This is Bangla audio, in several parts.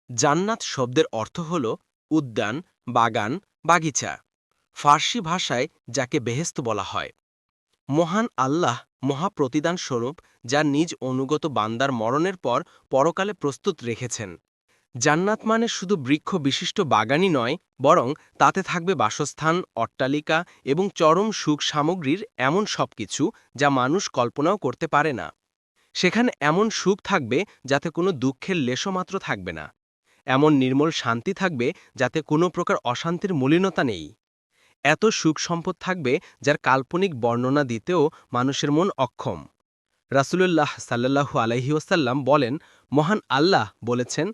জান্নাত শব্দের অর্থ হল উদ্যান, বাগান, বাগিচা। ফার্সি ভাষায় যাকে বেহেশত বলা হয়। মহান আল্লাহ মহাপ্রতিদান স্বরূপ যা নিজ অনুগত বান্দার মরণের পর পরকালে প্রস্তুত রেখেছেন। জান্নাত মানে শুধু বৃক্ষ বিশিষ্ট বাগানই নয়, বরং তাতে থাকবে বাসস্থান, অট্টালিকা এবং চরম সুখ সামগ্রীর এমন সবকিছু যা মানুষ কল্পনাও করতে পারে না। সেখানে এমন সুখ থাকবে যাতে কোনো দুঃখের লেশমাত্র থাকবে না। এমন নির্মল শান্তি থাকবে যাতে কোনো প্রকার অশান্তির মলিনতা নেই। এত সুখ সম্পদ থাকবে যার কাল্পনিক বর্ণনা দিতেও মানুষের মন অক্ষম। রাসূলুল্লাহ সাল্লাল্লাহু আলাইহি ওয়াসাল্লাম বলেন, মহান আল্লাহ বলেছেন,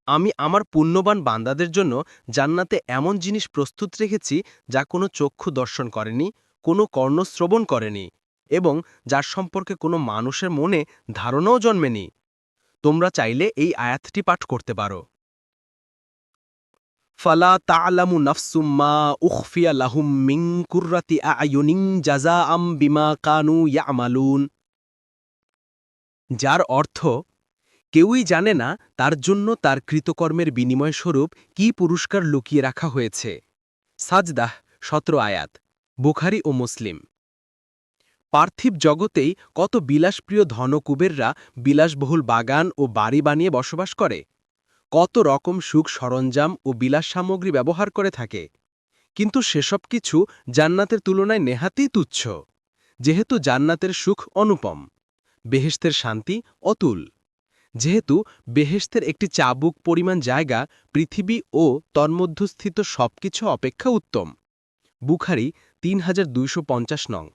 আমি আমার পুণ্যবান বান্দাদের জন্য জান্নাতে এমন জিনিস প্রস্তুত রেখেছি যা কোনো চক্ষু দর্শন করেনি, কোনো কর্ণ শ্রবণ করেনি এবং যার সম্পর্কে কোনো মানুষের মনে ধারণাও জন্মেনি। তোমরা চাইলে এই আয়াতটি পাঠ করতে পারো। ফালা তা'লামু নাফসুম মা উখফিয়া লাহুম মিন কুররাতি আ'য়ুনিন জাযাআম বিমা কানু ইয়া'মালুন। যার অর্থ, কেউই জানে না তার জন্য তার কৃতকর্মের বিনিময়স্বরূপ কি পুরস্কার লুকিয়ে রাখা হয়েছে। সাজদাহ ১৭ আয়াত, বুখারী ও মুসলিম। পার্থিব জগতেই কত বিলাসপ্রিয় ধনকুবেররা বিলাসবহুল বাগান ও বাড়ি বানিয়ে বসবাস করে, কত রকম সুখ সরঞ্জাম ও বিলাস সামগ্রী ব্যবহার করে থাকে। কিন্তু সেসব কিছু জান্নাতের তুলনায় নেহাতই তুচ্ছ, যেহেতু জান্নাতের সুখ অনুপম, বেহেশতের শান্তি অতুল। যেহেতু বেহেশতের একটি চাবুক পরিমাণ জায়গা পৃথিবী ও তন্মধ্যস্থিত সবকিছু অপেক্ষা উত্তম। বুখারী ৩২৫০ নং।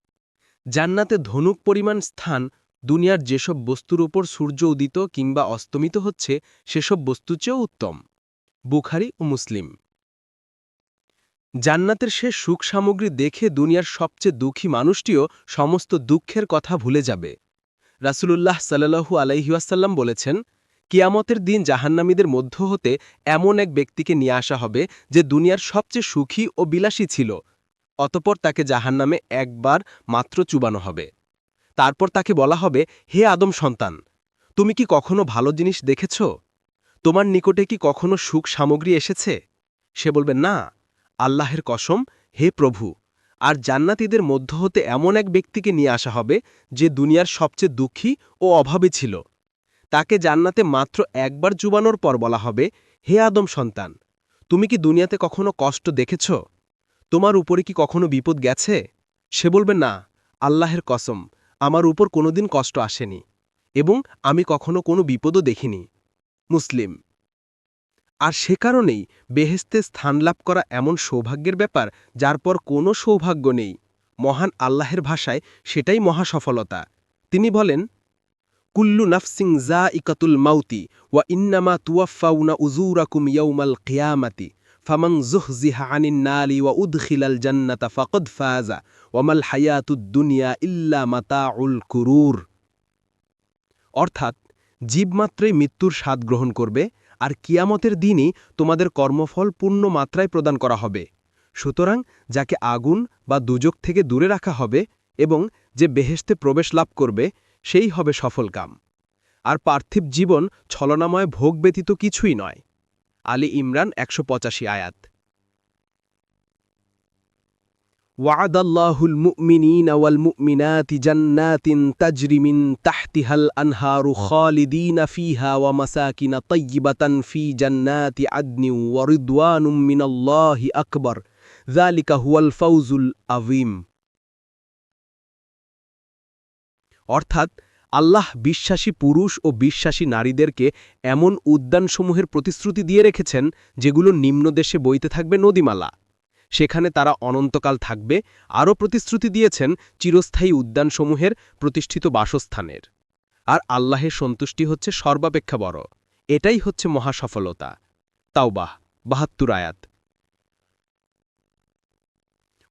জান্নাতে ধনুক পরিমাণ স্থান দুনিয়ার যেসব বস্তুর উপর সূর্য উদিত কিংবা অস্তমিত হচ্ছে সেসব বস্তু চেয়েও উত্তম। বুখারী ও মুসলিম। জান্নাতের সে সুখ সামগ্রী দেখে দুনিয়ার সবচেয়ে দুঃখী মানুষটিও সমস্ত দুঃখের কথা ভুলে যাবে। রাসূলুল্লাহ সাল্লাল্লাহু আলাইহি ওয়াসাল্লাম বলেছেন, কিয়ামতের দিন জাহান্নামীদের মধ্য হতে এমন এক ব্যক্তিকে নিয়ে আসা হবে যে দুনিয়ার সবচেয়ে সুখী ও বিলাসী ছিল। অতঃপর তাকে জাহান্নামে একবার মাত্র চুবানো হবে। তারপর তাকে বলা হবে, হে আদম সন্তান, তুমি কি কখনো ভালো জিনিস দেখেছ? তোমার নিকটে কি কখনো সুখ সামগ্রী এসেছে? সে বলবে, না, আল্লাহের কসম, হে প্রভু। আর জান্নাতীদের মধ্য হতে এমন এক ব্যক্তিকে নিয়ে আসা হবে যে দুনিয়ার সবচেয়ে দুঃখী ও অভাবে ছিল। তাকে জান্নাতে মাত্র একবার চুবানোর পর বলা হবে, হে আদম সন্তান, তুমি কি দুনিয়াতে কখনো কষ্ট দেখেছ? তোমার উপরে কি কখনো বিপদ গেছে? সে বলবে, না, আল্লাহের কসম, আমার উপর কোনোদিন কষ্ট আসেনি এবং আমি কখনো কোনো বিপদও দেখিনি। মুসলিম। আর সে কারণেই বেহেশতে স্থানলাভ করা এমন সৌভাগ্যের ব্যাপার যার পর কোনো সৌভাগ্য নেই। মহান আল্লাহের ভাষায় সেটাই মহাসফলতা। তিনি বলেন, কুল্লু নাফসিং যায়িকাতুল মাউতি ওয়া ইন্নামা তুওয়াফাউনা উজুরাকুম ইয়াউমাল কিয়ামাতি ফামান যুহজিহা আনিন নারি ওয়া উদখিলাল জান্নাতা ফাকাদ ফাজা ওয়া মাল হায়াতুদ দুনিয়া ইল্লা মাতাউল কুরুর। অর্থাৎ, জীবমাত্রই মৃত্যুর স্বাদ গ্রহণ করবে, আর কিয়ামতের দিনই তোমাদের কর্মফল পূর্ণ মাত্রায় প্রদান করা হবে। সুতরাং যাকে আগুন বা দুজক থেকে দূরে রাখা হবে এবং যে বেহেশতে প্রবেশ লাভ করবে সেই হবে সফলকাম। আর পার্থিব জীবন ছলনাময় ভোগ ব্যতীত কিছুই নয়। আলী ইমরান ১৮৫ আয়াত। وعد الله المؤمنين والمؤمنات جنات تجري من تحتها الأنهار خالدين فيها ومساكن طيبة في جنات عدن ورضوان من الله أكبر ذلك هو الفوز العظيم। অর্থাৎ, আল্লাহ বিশ্বাসী পুরুষ ও বিশ্বাসী নারীদেরকে এমন উদ্যানসমূহের প্রতিশ্রুতি দিয়ে রেখেছেন যেগুলো নিম্নদেশে বইতে থাকবে নদীমালা। সেখানে তারা অনন্তকাল থাকবে। আরও প্রতিশ্রুতি দিয়েছেন চিরস্থায়ী উদ্যানসমূহের প্রতিষ্ঠিত বাসস্থানের। আর আল্লাহের সন্তুষ্টি হচ্ছে সর্বাপেক্ষা বড়। এটাই হচ্ছে মহাসফলতা। তাওবাহ ৭২ আয়াত।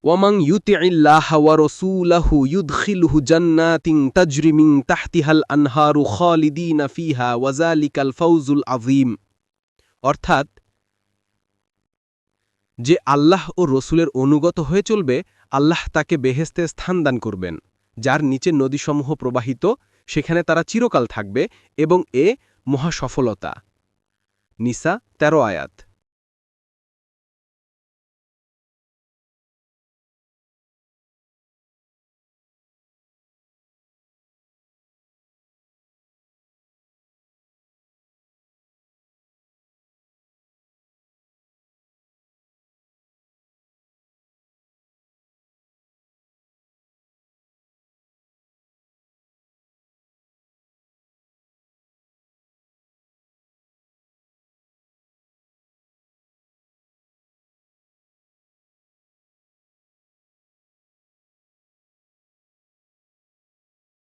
ওয়ামান ইউতিইল্লাহা ওয়া রাসূলাহু ইউদখিলহু জান্নাতিন তাজরি মিন তাহতিহাল আনহারু খালিদিনা ফিহা ওয়া যালিকাল ফাওজুল আযীম। অর্থাৎ, যে আল্লাহ ও রসুলের অনুগত হয়ে চলবে, আল্লাহ তাকে বেহেশতে স্থান দান করবেন, যার নিচে নদীসমূহ প্রবাহিত, সেখানে তারা চিরকাল থাকবে এবং এ মহাসফলতা। নিসা ১৩ আয়াত।